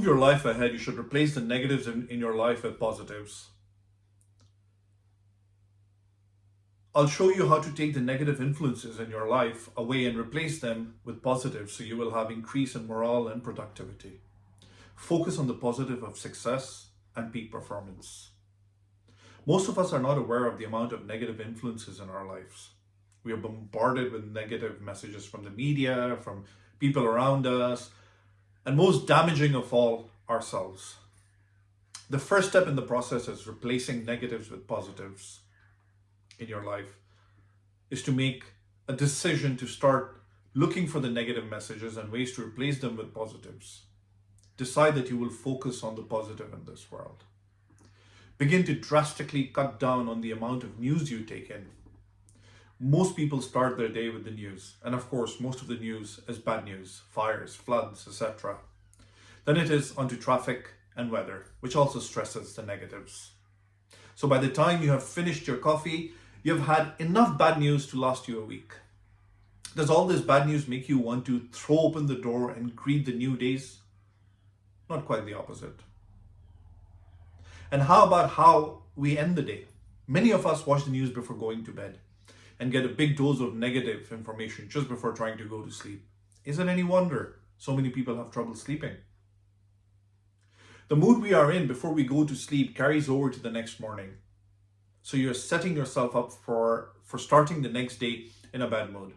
your life ahead, you should replace the negatives in your life with positives. I'll show you how to take the negative influences in your life away and replace them with positives so you will have increase in morale and productivity. Focus on the positive of success and peak performance. Most of us are not aware of the amount of negative influences in our lives. We are bombarded with negative messages from the media, from people around us, and most damaging of all, ourselves. The first step in the process is replacing negatives with positives in your life, is to make a decision to start looking for the negative messages and ways to replace them with positives. Decide that you will focus on the positive in this world. Begin to drastically cut down on the amount of news you take in. Most people start their day with the news, and of course, most of the news is bad news, fires, floods, etc. Then it is onto traffic and weather, which also stresses the negatives. So by the time you have finished your coffee, you've had enough bad news to last you a week. Does all this bad news make you want to throw open the door and greet the new days? Not quite the opposite. And how about how we end the day? Many of us watch the news before going to bed and get a big dose of negative information just before trying to go to sleep. Is it any wonder so many people have trouble sleeping? The mood we are in before we go to sleep carries over to the next morning. So you're setting yourself up for starting the next day in a bad mood.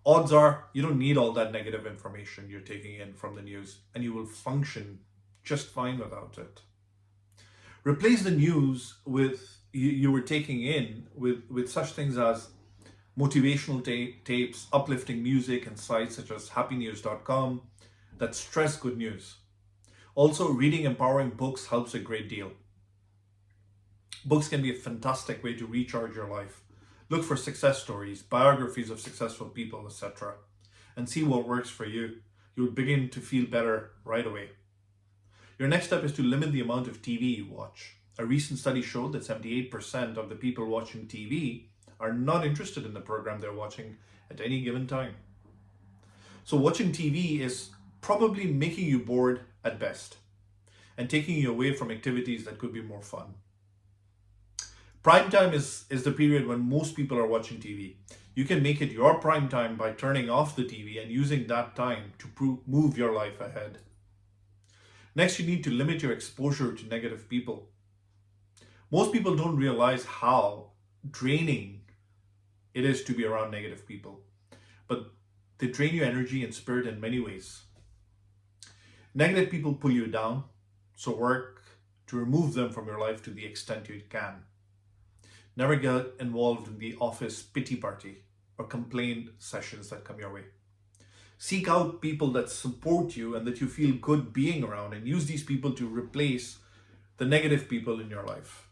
Odds are you don't need all that negative information you're taking in from the news, and you will function just fine without it. Replace the news you were taking in with such things as motivational tapes, uplifting music, and sites such as happynews.com that stress good news. Also, reading empowering books helps a great deal. Books can be a fantastic way to recharge your life. Look for success stories, biographies of successful people, etc. and see what works for you. You'll begin to feel better right away. Your next step is to limit the amount of TV you watch. A recent study showed that 78% of the people watching TV are not interested in the program they're watching at any given time. So watching TV is probably making you bored at best and taking you away from activities that could be more fun. Prime time is the period when most people are watching TV. You can make it your prime time by turning off the TV and using that time to move your life ahead. Next, you need to limit your exposure to negative people. Most people don't realize how draining it is to be around negative people, but they drain your energy and spirit in many ways. Negative people pull you down, so work to remove them from your life to the extent you can. Never get involved in the office pity party or complaint sessions that come your way. Seek out people that support you and that you feel good being around, and use these people to replace the negative people in your life.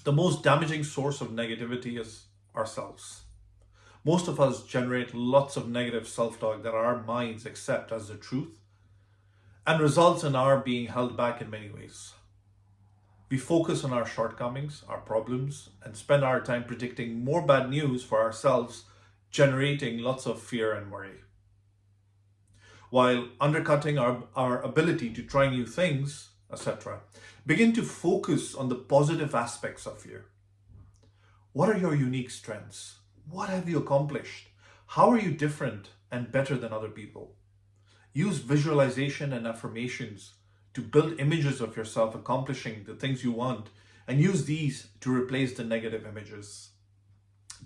The most damaging source of negativity is ourselves. Most of us generate lots of negative self-talk that our minds accept as the truth and results in our being held back in many ways. We focus on our shortcomings, our problems, and spend our time predicting more bad news for ourselves, generating lots of fear and worry, while undercutting our ability to try new things, etc. Begin to focus on the positive aspects of you. What are your unique strengths? What have you accomplished? How are you different and better than other people? Use visualization and affirmations to build images of yourself accomplishing the things you want, and use these to replace the negative images.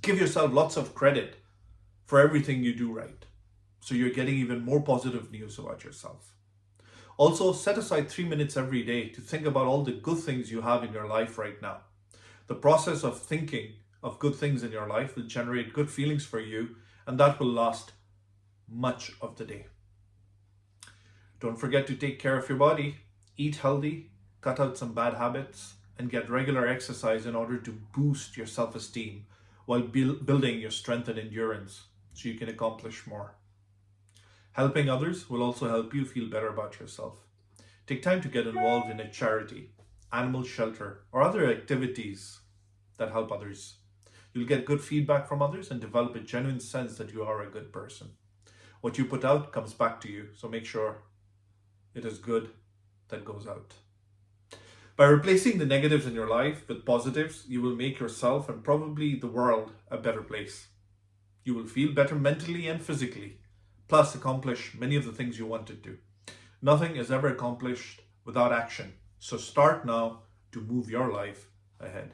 Give yourself lots of credit for everything you do right, so you're getting even more positive news about yourself. Also, set aside 3 minutes every day to think about all the good things you have in your life right now. The process of thinking of good things in your life will generate good feelings for you, and that will last much of the day. Don't forget to take care of your body, eat healthy, cut out some bad habits, and get regular exercise in order to boost your self-esteem while building your strength and endurance so you can accomplish more. Helping others will also help you feel better about yourself. Take time to get involved in a charity, animal shelter, or other activities that help others. You'll get good feedback from others and develop a genuine sense that you are a good person. What you put out comes back to you, so make sure it is good that goes out. By replacing the negatives in your life with positives, you will make yourself and probably the world a better place. You will feel better mentally and physically, plus accomplish many of the things you want to do. Nothing is ever accomplished without action. So start now to move your life ahead.